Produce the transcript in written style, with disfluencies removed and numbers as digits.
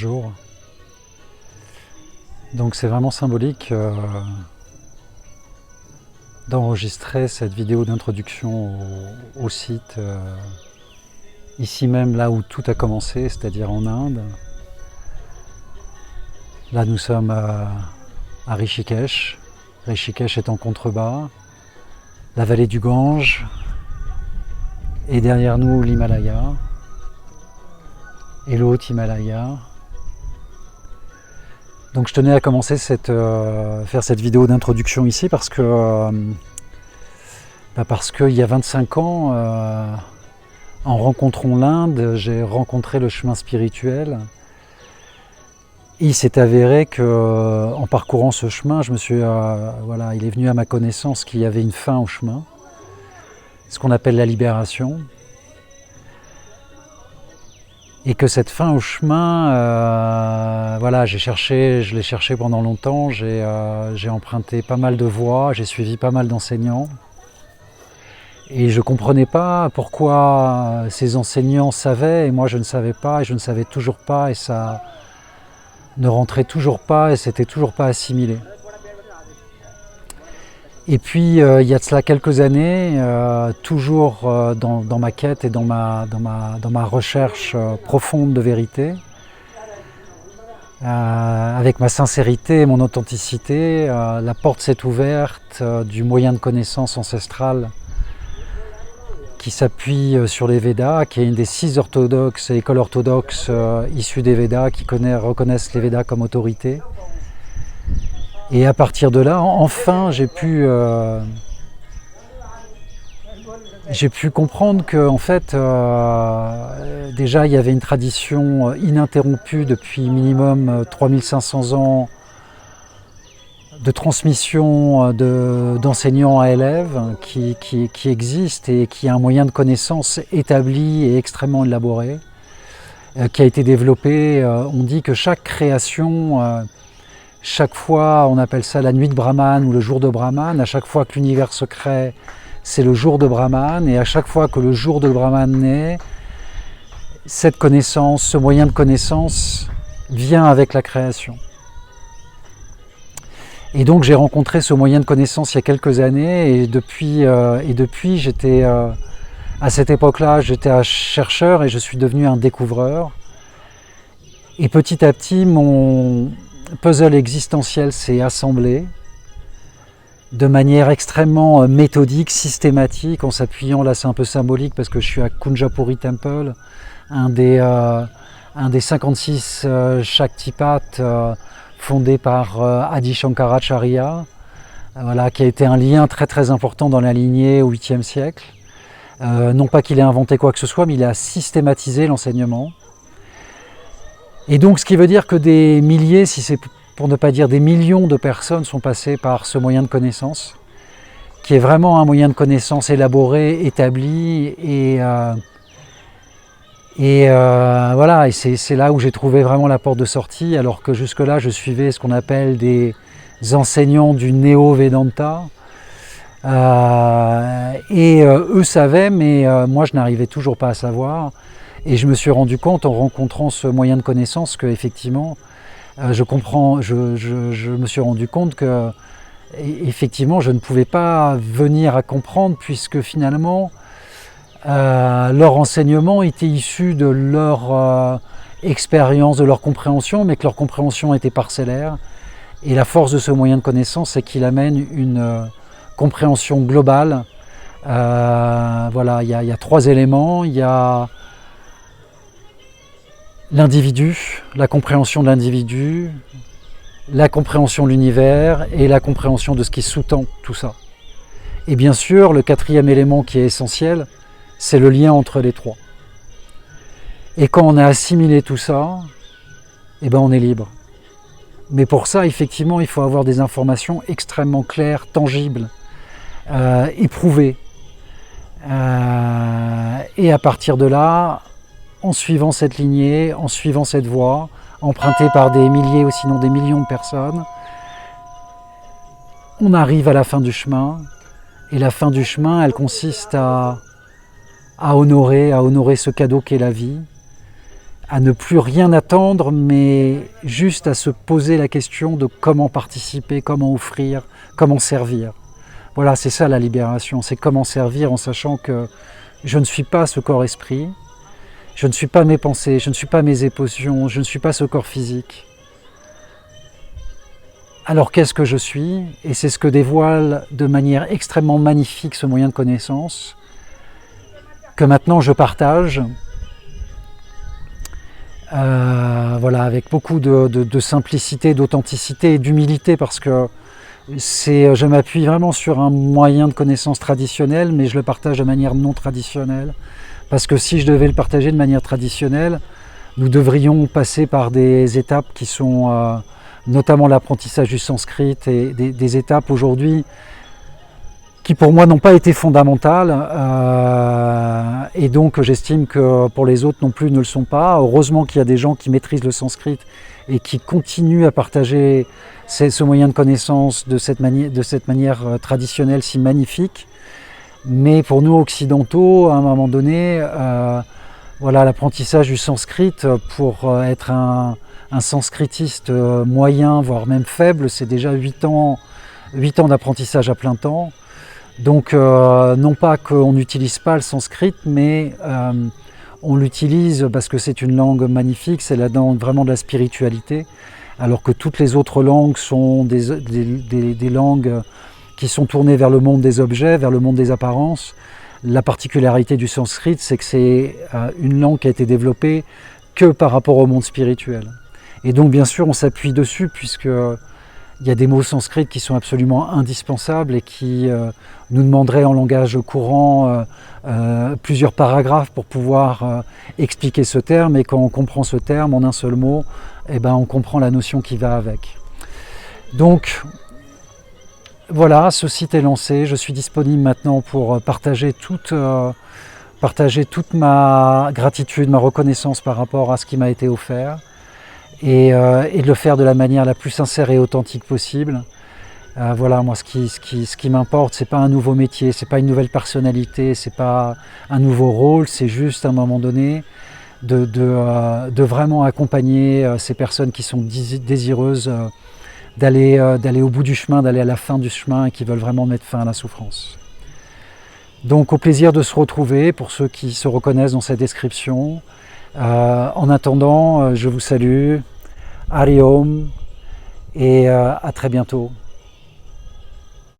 jours. Donc c'est vraiment symbolique d'enregistrer cette vidéo d'introduction au site, ici même, là où tout a commencé, c'est-à-dire en Inde. Là nous sommes à Rishikesh. Rishikesh est en contrebas, la vallée du Gange, et derrière nous l'Himalaya, et l'autre Himalaya. Donc je tenais à commencer faire cette vidéo d'introduction ici parce qu'il y a 25 ans, en rencontrant l'Inde, j'ai rencontré le chemin spirituel. Et il s'est avéré qu'en parcourant ce chemin, il est venu à ma connaissance qu'il y avait une fin au chemin, ce qu'on appelle la libération. Et que cette fin au chemin, je l'ai cherché pendant longtemps, j'ai emprunté pas mal de voies, j'ai suivi pas mal d'enseignants. Et je ne comprenais pas pourquoi ces enseignants savaient et moi je ne savais pas, et je ne savais toujours pas, et ça ne rentrait toujours pas, et c'était toujours pas assimilé. Et puis il y a de cela quelques années, toujours dans ma quête et dans ma recherche profonde de vérité, avec ma sincérité et mon authenticité, la porte s'est ouverte du moyen de connaissance ancestrale qui s'appuie sur les Védas, qui est une des 6 écoles orthodoxes issues des Védas, qui reconnaissent les Védas comme autorité. Et à partir de là, enfin, j'ai pu comprendre que, en fait, déjà, il y avait une tradition ininterrompue depuis minimum 3500 ans de transmission d'enseignants à élèves qui existe et qui a un moyen de connaissance établi et extrêmement élaboré, qui a été développé. On dit que chaque création, chaque fois, on appelle ça la nuit de Brahman ou le jour de Brahman, à chaque fois que l'univers se crée, c'est le jour de Brahman, et à chaque fois que le jour de Brahman naît, cette connaissance, ce moyen de connaissance vient avec la création. Et donc j'ai rencontré ce moyen de connaissance il y a quelques années, et depuis j'étais, à cette époque-là, j'étais un chercheur et je suis devenu un découvreur. Et petit à petit, mon puzzle existentiel s'est assemblé de manière extrêmement méthodique, systématique, en s'appuyant, là c'est un peu symbolique parce que je suis à Kunjapuri Temple, un des 56 Shaktipat fondé par Adi Shankaracharya, qui a été un lien très très important dans la lignée au 8e siècle. Non pas qu'il ait inventé quoi que ce soit, mais il a systématisé l'enseignement. Et donc ce qui veut dire que des milliers, si c'est pour ne pas dire des millions de personnes sont passées par ce moyen de connaissance, qui est vraiment un moyen de connaissance élaboré, établi, et c'est là où j'ai trouvé vraiment la porte de sortie, alors que jusque-là je suivais ce qu'on appelle des enseignants du néo-Vedanta, eux savaient, mais moi je n'arrivais toujours pas à savoir, et je me suis rendu compte en rencontrant ce moyen de connaissance que effectivement je me suis rendu compte que effectivement je ne pouvais pas venir à comprendre, puisque finalement leur enseignement était issu de leur expérience, de leur compréhension, mais que leur compréhension était parcellaire. Et la force de ce moyen de connaissance, c'est qu'il amène une compréhension globale. Il y a 3 éléments. Il y a l'individu, la compréhension de l'individu, la compréhension de l'univers et la compréhension de ce qui sous-tend tout ça. Et bien sûr, le 4e élément qui est essentiel, c'est le lien entre les 3. Et quand on a assimilé tout ça, on est libre. Mais pour ça, effectivement, il faut avoir des informations extrêmement claires, tangibles, éprouvées. Et à partir de là, en suivant cette lignée, en suivant cette voie, empruntée par des milliers ou sinon des millions de personnes, on arrive à la fin du chemin. Et la fin du chemin, elle consiste à honorer ce cadeau qu'est la vie, à ne plus rien attendre, mais juste à se poser la question de comment participer, comment offrir, comment servir. Voilà, c'est ça la libération, c'est comment servir en sachant que je ne suis pas ce corps-esprit, je ne suis pas mes pensées, je ne suis pas mes émotions, je ne suis pas ce corps physique. Alors qu'est-ce que je suis? Et c'est ce que dévoile de manière extrêmement magnifique ce moyen de connaissance, que maintenant je partage, voilà, avec beaucoup de simplicité, d'authenticité et d'humilité, parce que je m'appuie vraiment sur un moyen de connaissance traditionnel, mais je le partage de manière non traditionnelle. Parce que si je devais le partager de manière traditionnelle, nous devrions passer par des étapes qui sont notamment l'apprentissage du sanskrit et des étapes aujourd'hui qui pour moi n'ont pas été fondamentales et donc j'estime que pour les autres non plus ne le sont pas. Heureusement qu'il y a des gens qui maîtrisent le sanskrit et qui continuent à partager ce moyen de connaissance de cette manière traditionnelle si magnifique. Mais pour nous occidentaux, à un moment donné, voilà, l'apprentissage du sanskrit pour être un sanskritiste moyen, voire même faible, c'est déjà 8 ans d'apprentissage à plein temps. Donc non pas qu'on n'utilise pas le sanskrit, mais on l'utilise parce que c'est une langue magnifique, c'est la langue vraiment de la spiritualité, alors que toutes les autres langues sont des langues qui sont tournées vers le monde des objets, vers le monde des apparences. La particularité du sanskrit, c'est que c'est une langue qui a été développée que par rapport au monde spirituel. Et donc bien sûr on s'appuie dessus puisque il y a des mots sanskrits qui sont absolument indispensables et qui nous demanderaient en langage courant plusieurs paragraphes pour pouvoir expliquer ce terme. Et quand on comprend ce terme en un seul mot, eh ben, on comprend la notion qui va avec. Donc voilà, ce site est lancé. Je suis disponible maintenant pour partager toute ma gratitude, ma reconnaissance par rapport à ce qui m'a été offert. Et de le faire de la manière la plus sincère et authentique possible. Voilà, moi ce qui m'importe, c'est pas un nouveau métier, c'est pas une nouvelle personnalité, c'est pas un nouveau rôle, c'est juste à un moment donné de vraiment accompagner ces personnes qui sont désireuses d'aller au bout du chemin, d'aller à la fin du chemin et qui veulent vraiment mettre fin à la souffrance. Donc au plaisir de se retrouver pour ceux qui se reconnaissent dans cette description. En attendant, je vous salue, Hari Om, et à très bientôt.